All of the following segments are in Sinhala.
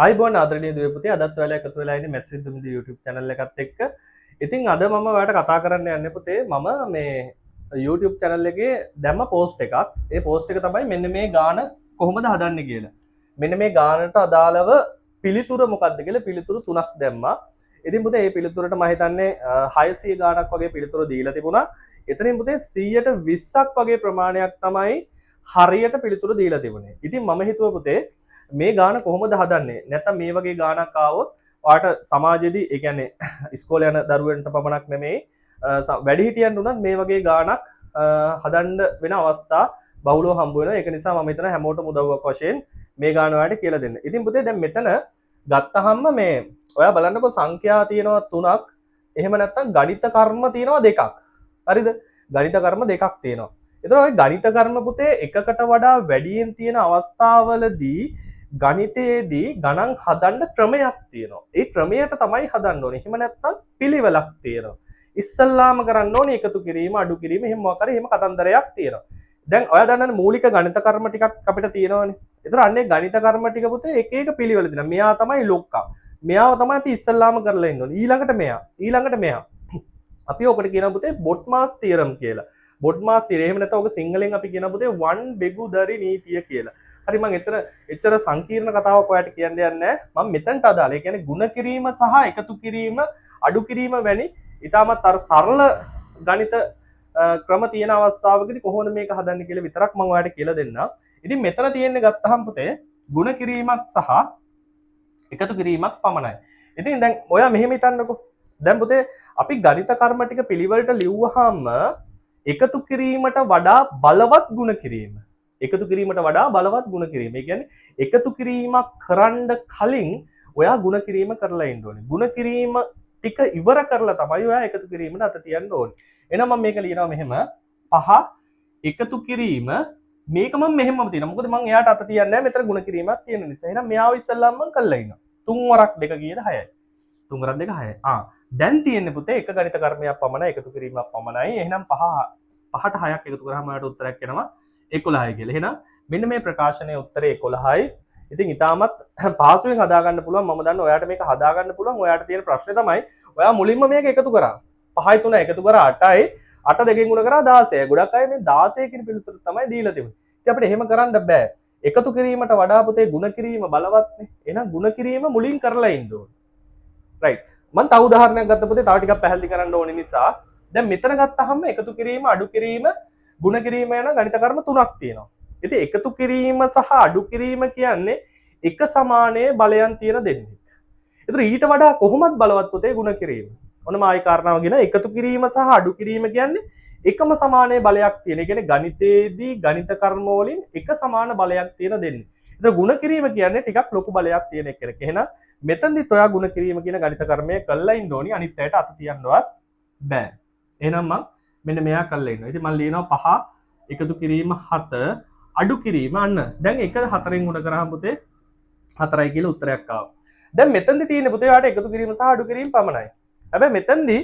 ආයිබෝන් ආදරණීය දුවේ පුතේ අදත් ඔයාලා එකතු වෙලා ඉන්නේ මැත්ස් විත් දුමිදි YouTube channel එකත් එක්ක. ඉතින් අද මම ඔයාලට කතා කරන්න යන්නේ පුතේ මම මේ YouTube channel එකේ දැම්ම post එකක්. ඒ post එක තමයි මෙන්න මේ ගාන කොහොමද හදන්නේ කියලා. මෙන්න මේ ගානට අදාළව පිළිතුර මොකක්ද කියලා පිළිතුරු තුනක් දැම්මා. ඉතින් පුතේ මේ පිළිතුරට මම හිතන්නේ 600 ගානක් වගේ පිළිතුරු දීලා තිබුණා. එතනින් පුතේ 120ක් වගේ ප්‍රමාණයක් තමයි හරියට පිළිතුරු දීලා තිබුණේ. ඉතින් මම හිතුවා පුතේ මේ ගාන කොහොමද හදන්නේ නැත්නම් මේ වගේ ගානක් ආවොත් ඔයාලට සමාජයේදී ඒ කියන්නේ ඉස්කෝලේ යන දරුවන්ට පමණක් නෙමෙයි වැඩිහිටියන්ට උනත් මේ වගේ ගානක් හදන්න වෙන අවස්ථා බහුලව හම්බ වෙනවා. ඒක නිසා මම හිතන හැමෝටම උදව්වක් වශයෙන් මේ ගාන ඔයාලට කියලා දෙන්න. ඉතින් පුතේ දැන් මෙතන ගත්තහම මේ ඔයා බලන්නකෝ සංඛ්‍යා තියෙනවා 3ක්. එහෙම නැත්නම් ගණිත කර්ම තියෙනවා 2ක්. හරිද? ගණිත කර්ම 2ක් තියෙනවා. එතකොට ඔය ගණිත කර්ම පුතේ එකකට වඩා වැඩියෙන් තියෙන අවස්ථාවලදී ගණිතයේදී ගණන් හදන්න ක්‍රමයක් තියෙනවා. ඒ ක්‍රමයට තමයි හදන්න ඕනේ. එහෙම නැත්නම් පිළිවෙලක් තියෙනවා. ඉස්සල්ලාම කරන්න ඕනේ එකතු කිරීම, අඩු කිරීම, එහෙම මොකක් හරි එහෙම කතන්දරයක් තියෙනවා. දැන් ඔයා දන්නවනේ මූලික ගණිත කර්ම ටිකක් අපිට තියෙනවනේ. ඒතර අන්නේ ගණිත කර්ම ටික පුතේ එක එක පිළිවෙල දෙනවා. මෙයා තමයි ලොක්කා. මෙයාව තමයි අපි ඉස්සල්ලාම කරලා ඉන්න ඕනේ. ඊළඟට මෙයා. ඊළඟට මෙයා. අපි ඔකට කියනවා පුතේ බොට්මාස් තියරම් කියලා. බොට්මාස් තියරම්. එහෙම නැත්නම් ඔක සිංහලෙන් අපි කියනවා පුතේ වන් බෙගුදරි නීතිය කියලා. හරි මම එච්චර සංකීර්ණ කතාවක් ඔයාලට කියන්න යන්නේ නැහැ. මම මෙතනට අදාළ. ඒ කියන්නේ ಗುಣ කිරීම සහ එකතු කිරීම, අඩු කිරීම වැනි ඊටමත් අර සරල ගණිත ක්‍රම තියෙන අවස්ථාවකදී කොහොමද මේක හදන්නේ කියලා විතරක් මම ඔයාලට කියලා දෙන්නම්. ඉතින් මෙතන තියෙන්නේ ගත්තහම පුතේ ಗುಣ කිරීමක් සහ එකතු කිරීමක් පමණයි. ඉතින් දැන් ඔයා මෙහෙම හිතන්නකෝ. දැන් පුතේ අපි ගණිත කර්ම ටික පිළිවෙලට ලිව්වහම එකතු කිරීමට වඩා බලවත් ಗುಣ කිරීම. එකතු කිරීමට වඩා බලවත් ಗುಣ කිරීම. ඒ කියන්නේ එකතු කිරීමක් කරන්න කලින් ඔයා ಗುಣ කිරීම කරලා ඉන්න ඕනේ. ಗುಣ කිරීම ටික ඉවර කරලා තමයි ඔයා එකතු කිරීමට අත තියන්න ඕනේ. එහෙනම් මම මේක ලියනවා මෙහෙම 5 එකතු කිරීම මේක මම මෙහෙමම තියෙනවා. මොකද මම එයාට අත තියන්නේ නැහැ මෙතන ಗುಣ කිරීමක් තියෙන නිසා. එහෙනම් මෙයාව ඉස්සල්ලාම මම කරලා ඉන්නවා. 3 වරක් 2 කීයද 6යි. 3 වරක් 2 6යි. දැන් තියෙන්නේ පුතේ එක ගණිත කර්මයක් පමණයි එකතු කිරීමක් පමණයි. එහෙනම් 5ට 6ක් එකතු කරාම ඔයාලට උත්තරයක් එනවා 11යි කියලා. එහෙනම් මෙන්න මේ ප්‍රකාශනයේ උත්තරේ 11යි. ඉතින් ඊටමත් පහසුවෙන් හදාගන්න පුළුවන්. මම දන්නවා ඔයාලට මේක හදාගන්න පුළුවන්. ඔයාලට තියෙන ප්‍රශ්නේ තමයි ඔයා මුලින්ම මේක එකතු කරා. 5යි 3යි එකතු කරා 8යි. 8 දෙකෙන් ගුණ කරා 16යි. ගොඩක් අය මේ 16 කියන පිළිතුර තමයි දීලා තිබුණේ. ඉතින් අපිට එහෙම කරන්න බෑ. එකතු කිරීමට වඩා පුතේ ಗುಣ කිරීම බලවත්නේ. එහෙනම් ಗುಣ කිරීම මුලින් කරලා ඉන්න ඕනේ. රයිට්. මම තව උදාහරණයක් ගත්ත පුතේ තව ටිකක් පැහැදිලි කරන්න ඕනේ නිසා දැන් මෙතන ගත්තාම එකතු කිරීම, අඩු කිරීම, ಗುಣ කිරීම යන ගණිත කර්ම 3ක් තියෙනවා. ඉතින් එකතු කිරීම සහ අඩු කිරීම කියන්නේ එක සමානයේ බලයන් තියෙන දෙන්නේ. ඒතර ඊට වඩා කොහොමද බලවත් පුතේ ಗುಣ කිරීම? ඔන්න මායි කාරණාව කියන එකතු කිරීම සහ අඩු කිරීම කියන්නේ එකම සමානයේ බලයක් තියෙන. ඒ කියන්නේ ගණිතයේදී ගණිත කර්ම වලින් එක සමාන බලයක් තියෙන දෙන්නේ. ඒතර ಗುಣ කිරීම කියන්නේ ටිකක් ලොකු බලයක් තියෙන එක. එහෙනම් මෙතනදිත් ඔයා ಗುಣ කිරීම කියන ගණිත කර්මය කළා ඉන්න ඕනි. අනිත් අයට අත තියන්නවත් බෑ. එහෙනම් මම මෙන්න මෙයා කළා ඉන්නවා. ඉතින් මම ලියනවා 5 එකතු කිරීම 7 අඩු කිරීම අන්න. දැන් එක 4ෙන් ගුණ කරාම පුතේ 4යි කියලා උත්තරයක් ආවා. දැන් මෙතනදි තියෙන්නේ පුතේ ඔයාලට එකතු කිරීම සහ අඩු කිරීම පමණයි. හැබැයි මෙතනදි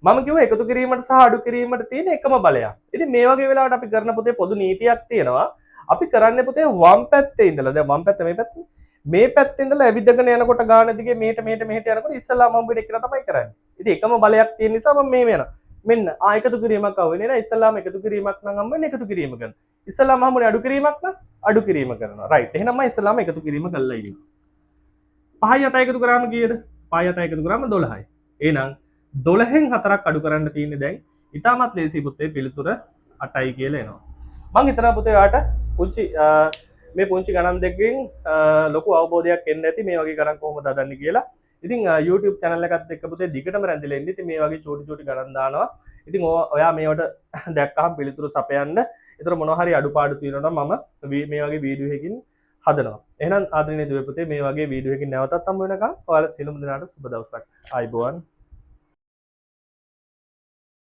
මම කිව්වා එකතු කිරීමට සහ අඩු කිරීමට තියෙන එකම බලයක්. ඉතින් මේ වගේ වෙලාවට අපි කරන පුතේ පොදු නීතියක් තියෙනවා. අපි කරන්නේ පුතේ වම් පැත්තේ ඉඳලා. දැන් වම් පැත්ත මේ පැත්තේ. මේ පැත්තේ ඉඳලා ඇවිදගෙන යනකොට ගාන දිගේ මෙහෙට යනකොට ඉස්සලාම හම්බ වෙන එක තමයි කරන්නේ. ඉතින් එකම බලයක් තියෙන නිසා මම මේ යනවා. මෙන්න එකතු කිරීමක් ආවෙන්නේ නෑ. ඉස්සලාම එකතු කිරීමක් නම් හම්බෙන්නේ එකතු කිරීම කරනවා. ඉස්සලාම හම්බුනේ අඩු කිරීමක් නම් අඩු කිරීම කරනවා. රයිට්. එහෙනම් මම ඉස්සලාම එකතු කිරීම කළා ඉන්නවා. 5යි 7යි එකතු කරාම කීයද? 5යි 7යි එකතු කරාම 12යි. එහෙනම් 12න් 4ක් අඩු කරන්න තියෙන්නේ දැන්. ඊටමත් ලේසි පුතේ පිළිතුර 8යි කියලා එනවා. මම හිතනවා පුතේ ඔයාලට මේ පුංචි ගණන් දෙකකින් ලොකු අවබෝධයක් එන්න ඇති මේ වගේ ගණන් කොහොමද හදන්නේ කියලා. ඉතින් YouTube channel එකත් එක්ක පුතේ දිගටම රැඳිලා ඉන්න. ඉතින් මේ වගේ චූටි ගණන් දානවා. ඉතින් ඔයා මේවට දැක්කහම පිළිතුරු සපයන්න. ඒතර මොනවා හරි අඩුපාඩු තියෙනවා නම් මම මේ වගේ වීඩියෝ එකකින් හදනවා. එහෙනම් ආදරණීය දුවේ පුතේ මේ වගේ වීඩියෝ එකකින් නැවතත් හම්බ වෙනකම් ඔයාලා සියලුම දෙනාට සුබ දවසක්. ආයිබෝවන්.